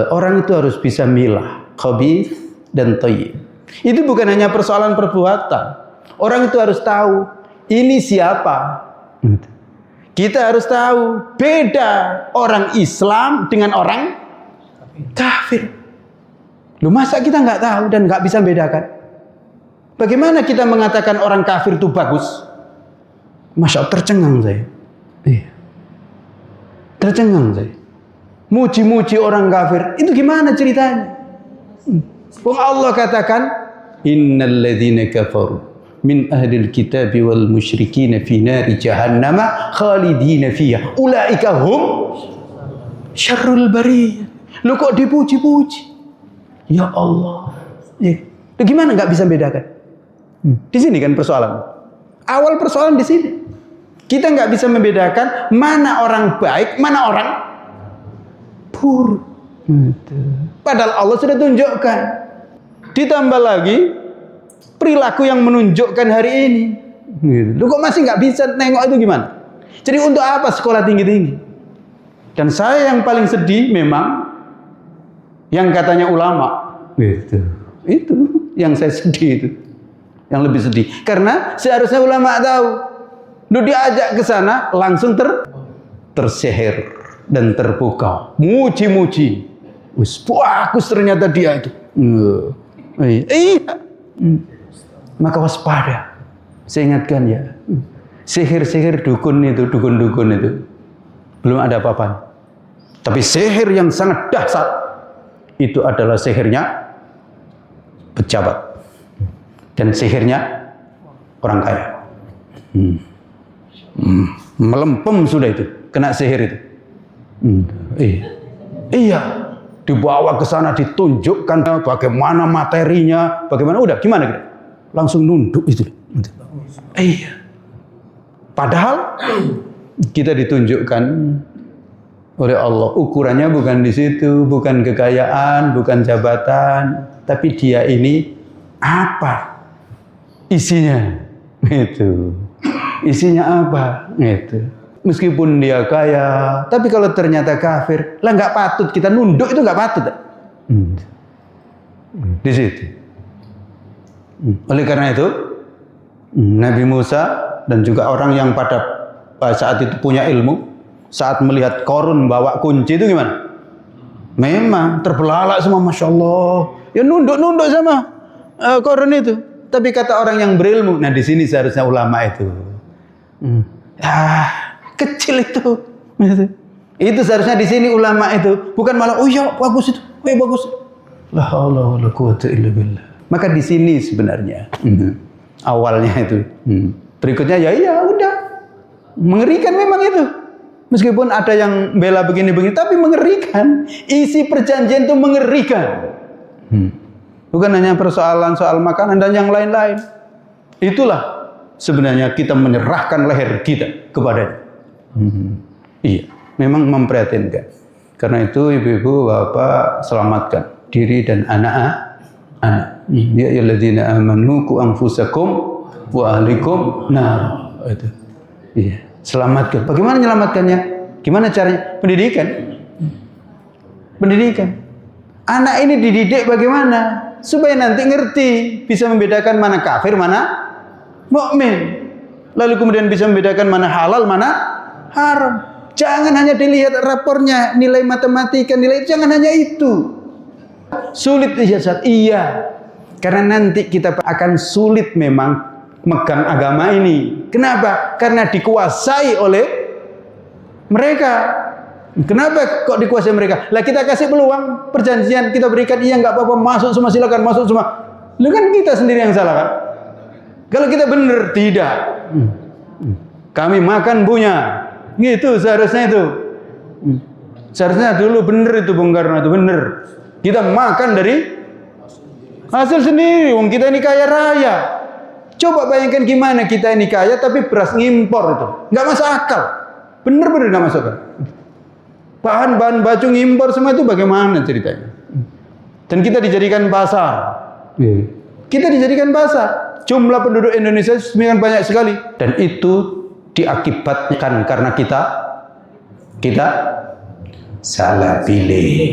Orang itu harus bisa milah khabith dan thayyib. Itu bukan hanya persoalan perbuatan. Orang itu harus tahu ini siapa. Kita harus tahu beda orang Islam dengan orang kafir. Loh, masa kita nggak tahu dan nggak bisa bedakan? Bagaimana kita mengatakan orang kafir itu bagus? Masya Allah, tercengang saya. Tercengang saya. Muji-muji orang kafir, itu gimana ceritanya? Allah katakan, innal ladzina kafaru min ahlil kitabi wal musyrikin fi nari jahannam khalidina fiha ulaika hum syarrul bariyah. Lu kok dipuji-puji? Ya Allah. Lu gimana nggak bisa bedakan? Di sini kan persoalan. Awal persoalan di sini. Kita nggak bisa membedakan mana orang baik, mana orang buruk. Padahal Allah sudah tunjukkan. Ditambah lagi perilaku yang menunjukkan hari ini. Lu kok masih nggak bisa nengok itu gimana? Jadi untuk apa sekolah tinggi-tinggi? Dan saya yang paling sedih memang yang katanya ulama. Itu yang saya sedih itu. Yang lebih sedih. Karena seharusnya ulama tahu. Lu diajak ke sana langsung terseher dan terpukau. Muji-muji. Wis bagus ternyata dia itu. Iya. Maka waspada. Saya ingatkan ya. Sihir-sihir dukun itu belum ada apa-apanya. Tapi sihir yang sangat dahsyat itu adalah sihirnya pejabat dan sihirnya orang kaya. Melempem sudah itu, kena sihir itu. Iya, dibawa ke sana ditunjukkan bagaimana materinya, bagaimana udah gimana gitu. Langsung nunduk itu. Iya. Padahal kita ditunjukkan oleh Allah ukurannya bukan di situ, bukan kekayaan, bukan jabatan, tapi dia ini apa isinya itu. Isinya apa? Itu. Meskipun dia kaya, tapi kalau ternyata kafir, lah nggak patut kita nunduk, itu nggak patut. Di situ. Oleh karena itu, Nabi Musa dan juga orang yang pada saat itu punya ilmu, saat melihat Korun bawa kunci itu gimana? Memang terbelalak semua, masya Allah. Ya nunduk sama Korun itu. Tapi kata orang yang berilmu, nah di sini seharusnya ulama itu. Kecil itu. Itu seharusnya di sini ulama itu, bukan malah oh iya bagus itu, bagus. La haula wala quwwata illa billah. Maka di sini sebenarnya awalnya itu. Berikutnya ya udah. Mengerikan memang itu. Meskipun ada yang bela begini-begini, tapi mengerikan. Isi perjanjian itu mengerikan. Bukan hanya persoalan soal makanan dan yang lain-lain. Itulah sebenarnya kita menyerahkan leher kita kepadanya. Iya, memang memprihatinkan. Karena itu ibu-ibu, bapak, selamatkan diri dan anak-anak. Ya ayyuhalladzina amanu qu anfusakum wa ahlikum nar. Itu. Iya, selamatkan. Bagaimana menyelamatkannya? Gimana caranya? Pendidikan. Anak ini dididik bagaimana? Supaya nanti ngerti, bisa membedakan mana kafir, mana mukmin. Lalu kemudian bisa membedakan mana halal, mana haram. Jangan hanya dilihat rapornya, nilai matematika, jangan hanya itu. Sulit ijazah, iya. Karena nanti kita akan sulit memang megang agama ini. Kenapa? Karena dikuasai oleh mereka. Kenapa kok dikuasai mereka? Lah kita kasih peluang, perjanjian kita berikan, iya nggak apa-apa, masuk semua, silakan masuk semua. Lu kan kita sendiri yang salah kan? Kalau kita benar, tidak. Kami makan punya. Gitu seharusnya itu. Seharusnya dulu benar itu Bung Karno itu benar. Kita makan dari hasil sendiri. Wong kita ini kaya raya. Coba bayangkan gimana kita ini kaya tapi beras ngimpor itu. Nggak masuk akal. Benar-benar nggak masuk akal. Bahan-bahan baju ngimpor semua itu bagaimana ceritanya? Dan kita dijadikan pasar. Kita dijadikan pasar. Jumlah penduduk Indonesia semakin banyak sekali. Dan itu diakibatkan karena kita salah pilih.